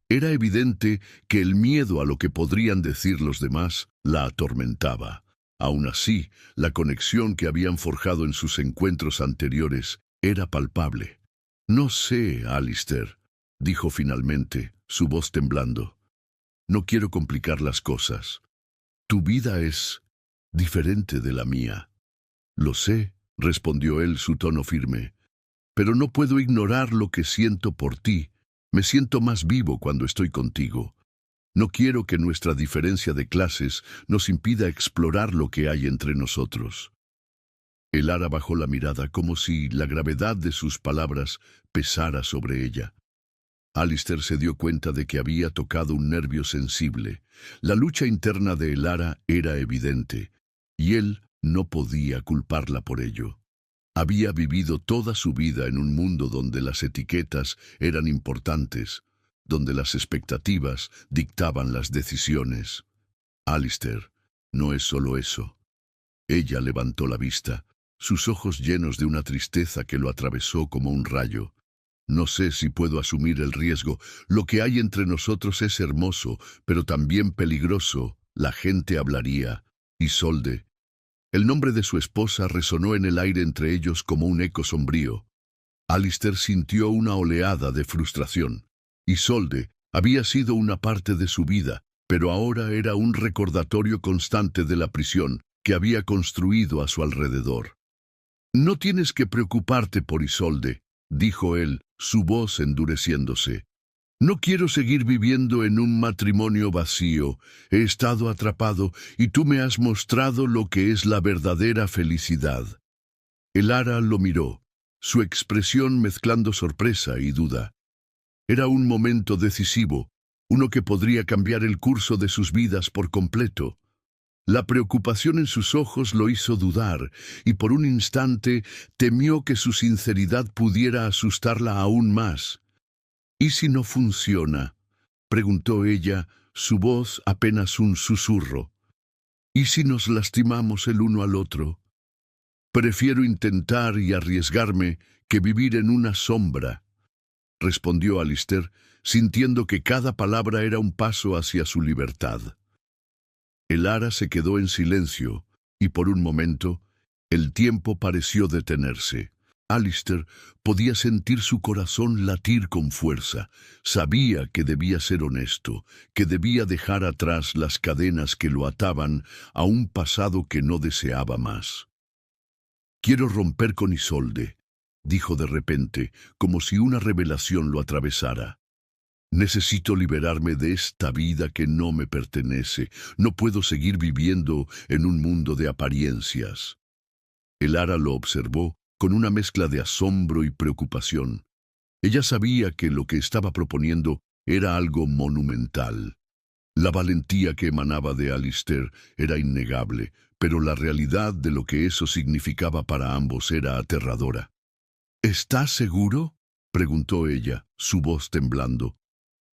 Era evidente que el miedo a lo que podrían decir los demás la atormentaba. Aún así, la conexión que habían forjado en sus encuentros anteriores era palpable. «No sé, Alistair», dijo finalmente, su voz temblando. «No quiero complicar las cosas. Tu vida es diferente de la mía». «Lo sé», respondió él, su tono firme, «pero no puedo ignorar lo que siento por ti. Me siento más vivo cuando estoy contigo. No quiero que nuestra diferencia de clases nos impida explorar lo que hay entre nosotros». Elara bajó la mirada como si la gravedad de sus palabras pesara sobre ella. Alistair se dio cuenta de que había tocado un nervio sensible. La lucha interna de Elara era evidente, y él no podía culparla por ello. Había vivido toda su vida en un mundo donde las etiquetas eran importantes, donde las expectativas dictaban las decisiones. «Alistair, no es solo eso». Ella levantó la vista, sus ojos llenos de una tristeza que lo atravesó como un rayo. «No sé si puedo asumir el riesgo. Lo que hay entre nosotros es hermoso, pero también peligroso. la gente hablaría. Isolde. El nombre de su esposa resonó en el aire entre ellos como un eco sombrío. Alistair sintió una oleada de frustración. Isolde había sido una parte de su vida, pero ahora era un recordatorio constante de la prisión que había construido a su alrededor. «No tienes que preocuparte por Isolde», dijo él, su voz endureciéndose. «No quiero seguir viviendo en un matrimonio vacío. He estado atrapado y tú me has mostrado lo que es la verdadera felicidad». Elara lo miró, su expresión mezclando sorpresa y duda. Era un momento decisivo, uno que podría cambiar el curso de sus vidas por completo. La preocupación en sus ojos lo hizo dudar, y por un instante temió que su sinceridad pudiera asustarla aún más. «¿Y si no funciona?», preguntó ella, su voz apenas un susurro. «¿Y si nos lastimamos el uno al otro? Prefiero intentar y arriesgarme que vivir en una sombra», respondió Alistair, sintiendo que cada palabra era un paso hacia su libertad. Elara se quedó en silencio, y por un momento, el tiempo pareció detenerse. Alistair podía sentir su corazón latir con fuerza. Sabía que debía ser honesto, que debía dejar atrás las cadenas que lo ataban a un pasado que no deseaba más. «Quiero romper con Isolde», dijo de repente, como si una revelación lo atravesara. «Necesito liberarme de esta vida que no me pertenece. No puedo seguir viviendo en un mundo de apariencias». Elara lo observó con una mezcla de asombro y preocupación. Ella sabía que lo que estaba proponiendo era algo monumental. La valentía que emanaba de Alistair era innegable, pero la realidad de lo que eso significaba para ambos era aterradora. «¿Estás seguro?», preguntó ella, su voz temblando.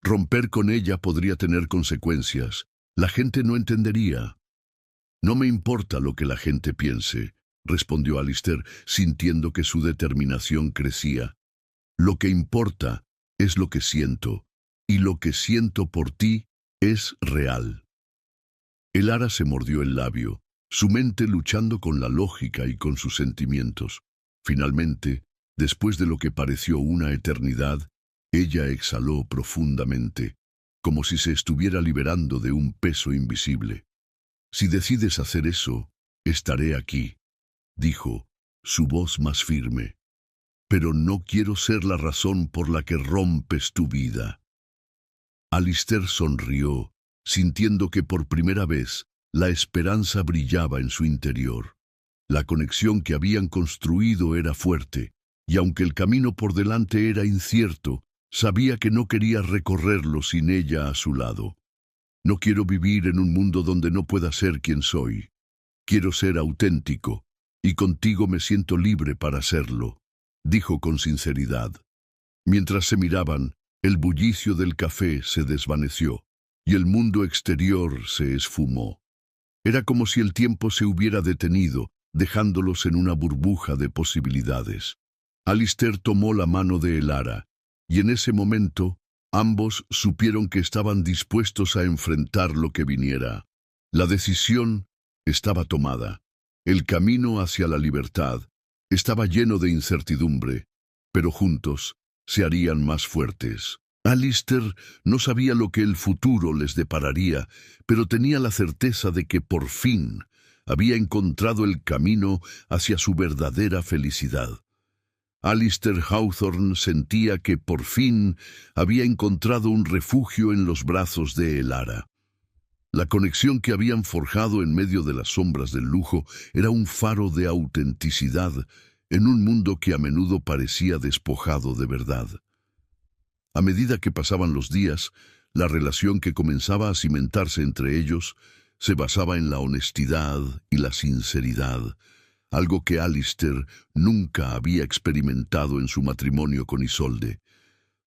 «Romper con ella podría tener consecuencias. La gente no entendería». «No me importa lo que la gente piense», respondió Alistair, sintiendo que su determinación crecía. «Lo que importa es lo que siento, y lo que siento por ti es real». Elara se mordió el labio, su mente luchando con la lógica y con sus sentimientos. Finalmente, después de lo que pareció una eternidad, ella exhaló profundamente, como si se estuviera liberando de un peso invisible. «Si decides hacer eso, estaré aquí», dijo, su voz más firme. «Pero no quiero ser la razón por la que rompes tu vida». Alistair sonrió, sintiendo que por primera vez la esperanza brillaba en su interior. La conexión que habían construido era fuerte, y aunque el camino por delante era incierto, sabía que no quería recorrerlo sin ella a su lado. «No quiero vivir en un mundo donde no pueda ser quien soy. Quiero ser auténtico, y contigo me siento libre para serlo», dijo con sinceridad. Mientras se miraban, el bullicio del café se desvaneció, y el mundo exterior se esfumó. Era como si el tiempo se hubiera detenido, dejándolos en una burbuja de posibilidades. Alistair tomó la mano de Elara, y en ese momento ambos supieron que estaban dispuestos a enfrentar lo que viniera. La decisión estaba tomada. El camino hacia la libertad estaba lleno de incertidumbre, pero juntos se harían más fuertes. Alistair no sabía lo que el futuro les depararía, pero tenía la certeza de que por fin había encontrado el camino hacia su verdadera felicidad. Alistair Hawthorne sentía que por fin había encontrado un refugio en los brazos de Elara. La conexión que habían forjado en medio de las sombras del lujo era un faro de autenticidad en un mundo que a menudo parecía despojado de verdad. A medida que pasaban los días, la relación que comenzaba a cimentarse entre ellos se basaba en la honestidad y la sinceridad, algo que Alistair nunca había experimentado en su matrimonio con Isolde.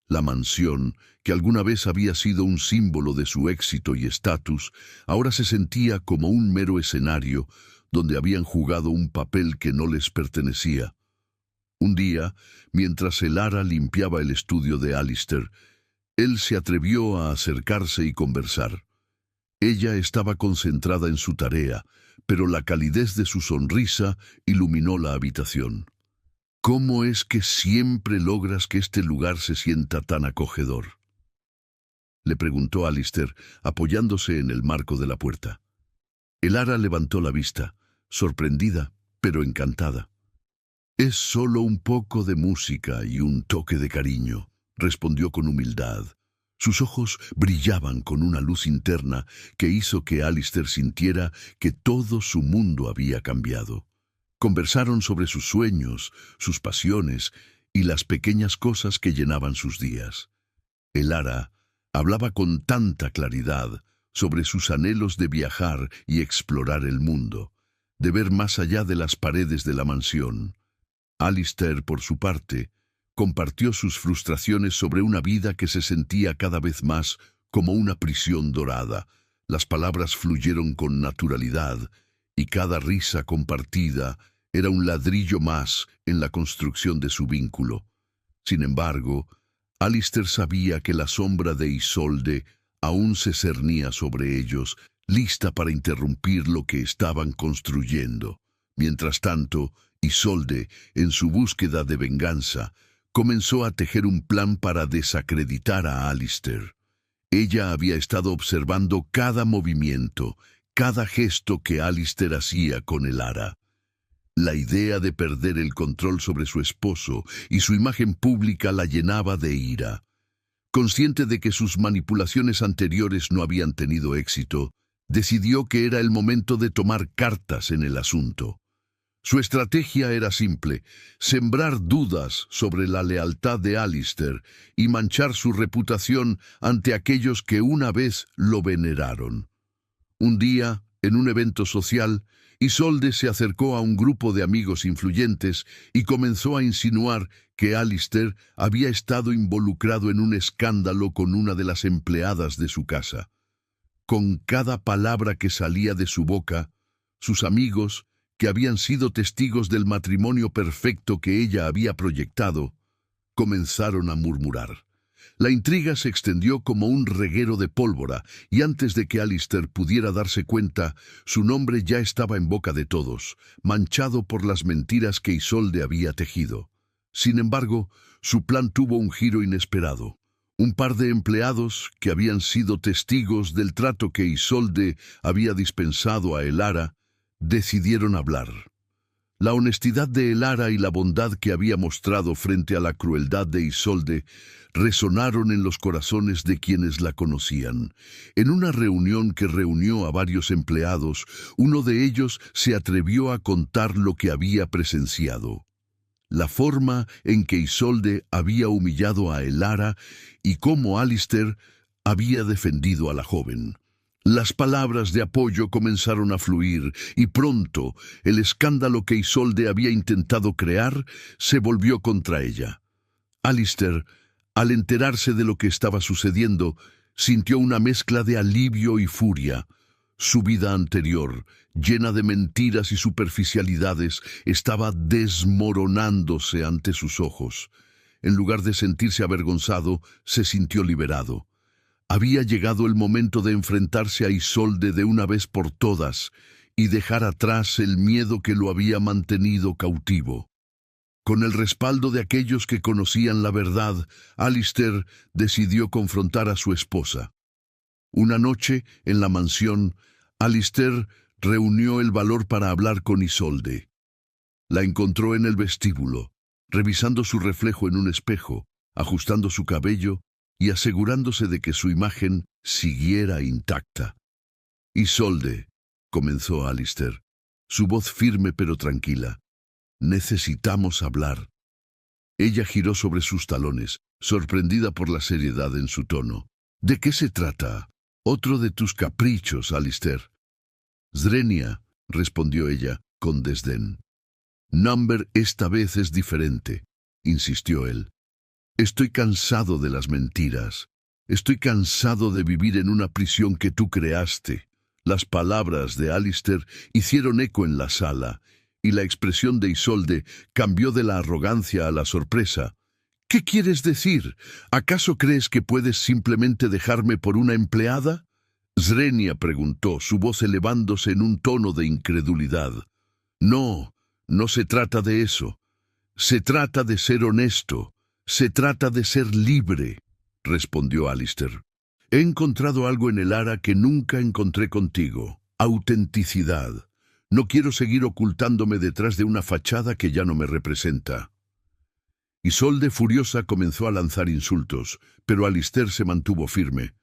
La mansión, que alguna vez había sido un símbolo de su éxito y estatus, ahora se sentía como un mero escenario donde habían jugado un papel que no les pertenecía. Un día, mientras Elara limpiaba el estudio de Alistair, él se atrevió a acercarse y conversar. Ella estaba concentrada en su tarea, pero la calidez de su sonrisa iluminó la habitación. ¿Cómo es que siempre logras que este lugar se sienta tan acogedor?, le preguntó Alistair, apoyándose en el marco de la puerta. Elara levantó la vista, sorprendida, pero encantada. «Es solo un poco de música y un toque de cariño», respondió con humildad. Sus ojos brillaban con una luz interna que hizo que Alistair sintiera que todo su mundo había cambiado. Conversaron sobre sus sueños, sus pasiones y las pequeñas cosas que llenaban sus días. Elara hablaba con tanta claridad sobre sus anhelos de viajar y explorar el mundo, de ver más allá de las paredes de la mansión. Alistair, por su parte, compartió sus frustraciones sobre una vida que se sentía cada vez más como una prisión dorada. Las palabras fluyeron con naturalidad y cada risa compartida era un ladrillo más en la construcción de su vínculo. Sin embargo, Alistair sabía que la sombra de Isolde aún se cernía sobre ellos, lista para interrumpir lo que estaban construyendo. Mientras tanto, Isolde, en su búsqueda de venganza, comenzó a tejer un plan para desacreditar a Alistair. Ella había estado observando cada movimiento, cada gesto que Alistair hacía con Elara. La idea de perder el control sobre su esposo y su imagen pública la llenaba de ira. Consciente de que sus manipulaciones anteriores no habían tenido éxito, decidió que era el momento de tomar cartas en el asunto. Su estrategia era simple: sembrar dudas sobre la lealtad de Alistair y manchar su reputación ante aquellos que una vez lo veneraron. Un día, en un evento social, Isolde se acercó a un grupo de amigos influyentes y comenzó a insinuar que Alistair había estado involucrado en un escándalo con una de las empleadas de su casa. Con cada palabra que salía de su boca, sus amigos, que habían sido testigos del matrimonio perfecto que ella había proyectado, comenzaron a murmurar. La intriga se extendió como un reguero de pólvora, y antes de que Alistair pudiera darse cuenta, su nombre ya estaba en boca de todos, manchado por las mentiras que Isolde había tejido. Sin embargo, su plan tuvo un giro inesperado. Un par de empleados, que habían sido testigos del trato que Isolde había dispensado a Elara, decidieron hablar. La honestidad de Elara y la bondad que había mostrado frente a la crueldad de Isolde resonaron en los corazones de quienes la conocían. En una reunión que reunió a varios empleados, uno de ellos se atrevió a contar lo que había presenciado. La forma en que Isolde había humillado a Elara y cómo Alistair había defendido a la joven. Las palabras de apoyo comenzaron a fluir y pronto el escándalo que Isolde había intentado crear se volvió contra ella. Alistair, al enterarse de lo que estaba sucediendo, sintió una mezcla de alivio y furia. Su vida anterior, llena de mentiras y superficialidades, estaba desmoronándose ante sus ojos. En lugar de sentirse avergonzado, se sintió liberado. Había llegado el momento de enfrentarse a Isolde de una vez por todas y dejar atrás el miedo que lo había mantenido cautivo. Con el respaldo de aquellos que conocían la verdad, Alistair decidió confrontar a su esposa. Una noche, en la mansión, Alistair reunió el valor para hablar con Isolde. La encontró en el vestíbulo, revisando su reflejo en un espejo, ajustando su cabello y asegurándose de que su imagen siguiera intacta. «Isolde», comenzó Alistair, su voz firme pero tranquila, «necesitamos hablar». Ella giró sobre sus talones, sorprendida por la seriedad en su tono. «¿De qué se trata? Otro de tus caprichos, Alistair». «Zrenia», respondió ella, con desdén. «Number esta vez es diferente», insistió él. «Estoy cansado de las mentiras. Estoy cansado de vivir en una prisión que tú creaste». Las palabras de Alistair hicieron eco en la sala, y la expresión de Isolde cambió de la arrogancia a la sorpresa. «¿Qué quieres decir? ¿Acaso crees que puedes simplemente dejarme por una empleada?» Srenia preguntó, su voz elevándose en un tono de incredulidad. No, no se trata de eso. Se trata de ser honesto. Se trata de ser libre, respondió Alistair. He encontrado algo en Elara que nunca encontré contigo. Autenticidad. No quiero seguir ocultándome detrás de una fachada que ya no me representa. Isolde, furiosa, comenzó a lanzar insultos, pero Alistair se mantuvo firme.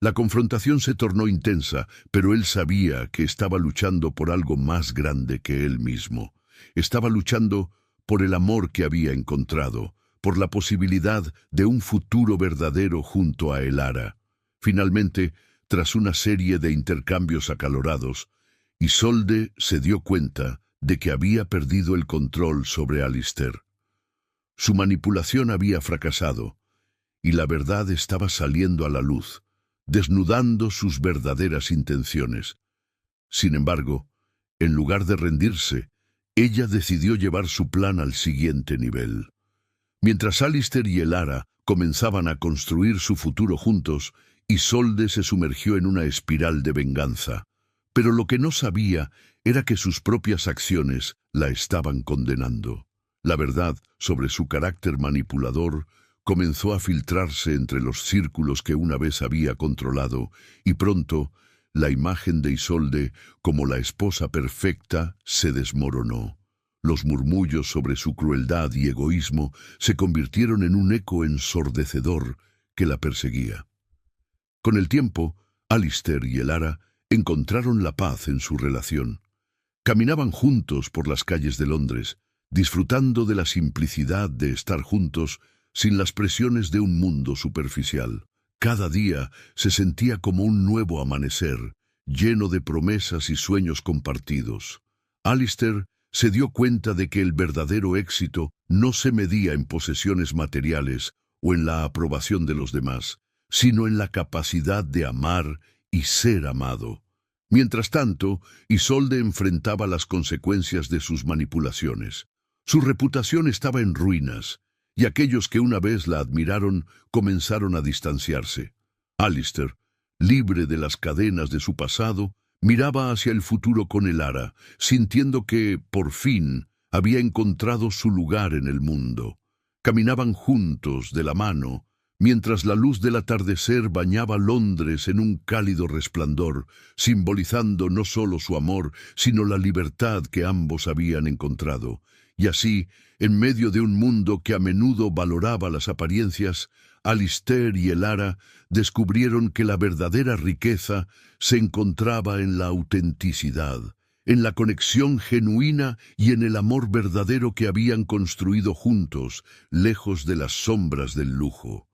La confrontación se tornó intensa, pero él sabía que estaba luchando por algo más grande que él mismo. Estaba luchando por el amor que había encontrado, por la posibilidad de un futuro verdadero junto a Elara. Finalmente, tras una serie de intercambios acalorados, Isolde se dio cuenta de que había perdido el control sobre Alistair. Su manipulación había fracasado, y la verdad estaba saliendo a la luz, desnudando sus verdaderas intenciones. Sin embargo, en lugar de rendirse, ella decidió llevar su plan al siguiente nivel. Mientras Alistair y Elara comenzaban a construir su futuro juntos, Isolde se sumergió en una espiral de venganza. Pero lo que no sabía era que sus propias acciones la estaban condenando. La verdad sobre su carácter manipulador comenzó a filtrarse entre los círculos que una vez había controlado, y pronto la imagen de Isolde como la esposa perfecta se desmoronó. Los murmullos sobre su crueldad y egoísmo se convirtieron en un eco ensordecedor que la perseguía. Con el tiempo, Alistair y Elara encontraron la paz en su relación. Caminaban juntos por las calles de Londres, disfrutando de la simplicidad de estar juntos sin las presiones de un mundo superficial. Cada día se sentía como un nuevo amanecer, lleno de promesas y sueños compartidos. Alistair se dio cuenta de que el verdadero éxito no se medía en posesiones materiales o en la aprobación de los demás, sino en la capacidad de amar y ser amado. Mientras tanto, Isolde enfrentaba las consecuencias de sus manipulaciones. Su reputación estaba en ruinas, y aquellos que una vez la admiraron comenzaron a distanciarse. Alistair, libre de las cadenas de su pasado, miraba hacia el futuro con Elara, sintiendo que, por fin, había encontrado su lugar en el mundo. Caminaban juntos, de la mano, mientras la luz del atardecer bañaba Londres en un cálido resplandor, simbolizando no solo su amor, sino la libertad que ambos habían encontrado. Y así, en medio de un mundo que a menudo valoraba las apariencias, Alistair y Elara descubrieron que la verdadera riqueza se encontraba en la autenticidad, en la conexión genuina y en el amor verdadero que habían construido juntos, lejos de las sombras del lujo.